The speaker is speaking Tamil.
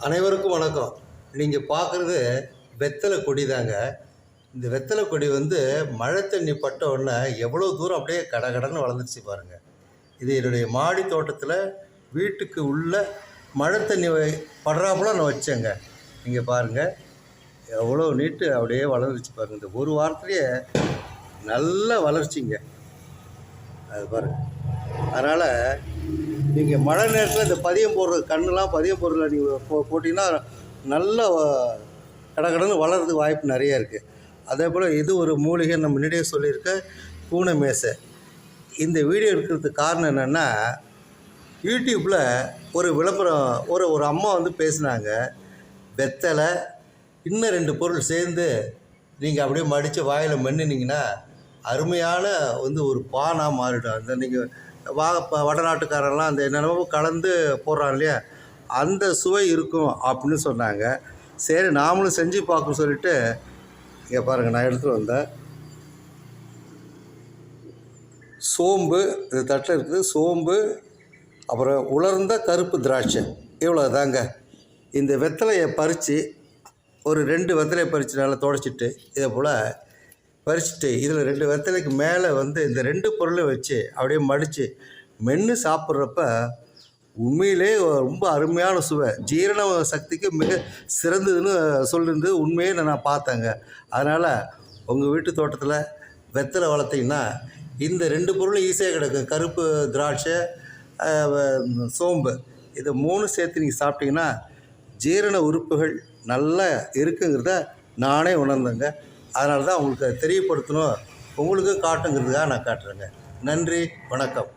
அனைவருக்கும் வணக்கம். நீங்கள் பார்க்குறது வெத்தலை கொடி தாங்க. இந்த வெத்தலை கொடி வந்து மழை தண்ணி பட்ட உடனே எவ்வளோ தூரம் அப்படியே கடகடன்னு வளர்ந்துருச்சு பாருங்கள். இது என்னுடைய மாடி தோட்டத்தில் வீட்டுக்கு உள்ள மழை தண்ணி படுறாப்புல நான் வச்சேங்க. நீங்கள் பாருங்கள் எவ்வளோ நீட்டு அப்படியே வளர்ந்துருச்சு பாருங்கள். இந்த ஒரு வாரத்துலேயே நல்ல வளர்ச்சிங்க. அது பாருங்கள். அதனால் நீங்கள் மழை நேரத்தில் இந்த பதியம் போடுறது கண்ணுலாம் பதியம் போடுறதுல நீங்கள் போட்டிங்கன்னா நல்லா கடகடன்னு வளர்கிறதுக்கு வாய்ப்பு நிறைய இருக்குது. அதே போல் இது ஒரு மூலிகை நம்ம முன்னாடியே சொல்லியிருக்க பூனை மேசை. இந்த வீடியோ எடுக்கிறதுக்கு காரணம் என்னென்னா, யூடியூப்பில் ஒரு விளம்பரம் ஒரு அம்மா வந்து பேசுனாங்க. வெத்தலை இன்னும் 2 பொருள் சேர்ந்து நீங்கள் அப்படியே மடித்து வாயில் மென்னுனீங்கன்னா அருமையான வந்து ஒரு பானாக மாறிடும். அந்த நீங்கள் வடநாட்டுக்காரெல்லாம் அந்த என்னென்னமோ கலந்து போடுறாங்க இல்லையா, அந்த சுவை இருக்கும் அப்படின்னு சொன்னாங்க. சரி நாமளும் செஞ்சு பார்க்கணும்னு சொல்லிவிட்டு இங்கே பாருங்கள், நான் எடுத்துகிட்டு வந்தேன் சோம்பு. இது தட்டில் இருக்குது சோம்பு, அப்புறம் உலர்ந்த கருப்பு திராட்சை, இவ்வளோ தாங்க. இந்த வெத்தலையை பறித்து ஒரு 2 வெத்தலையை பறித்து நல்லா துடைச்சிட்டு இதை போல் பறிச்சுட்டு இதில் 2 வெத்தலைக்கு மேலே வந்து இந்த 2 பொருளையும் வச்சு அப்படியே மடித்து மென்று சாப்பிட்றப்ப உண்மையிலே ரொம்ப அருமையான சுவை, ஜீரண சக்திக்கு மிக சிறந்ததுன்னு சொல்லியிருந்து உண்மையே நான் பார்த்தேங்க. அதனால் உங்கள் வீட்டு தோட்டத்தில் வெத்தலை வளர்த்திங்கன்னா இந்த 2 பொருளும் ஈஸியாக கிடைக்கும். கருப்பு திராட்சை, சோம்பு, இதை 3 சேர்த்து நீங்கள் சாப்பிட்டிங்கன்னா ஜீரண உறுப்புகள் நல்லா இருக்குங்கிறத நானே உணர்ந்தேங்க. அதனால தான் உங்களுக்கு தெரியப்படுத்தணும், உங்களுக்கும் காட்டுங்கிறதுக்காக நான் காட்டுறேங்க. நன்றி, வணக்கம்.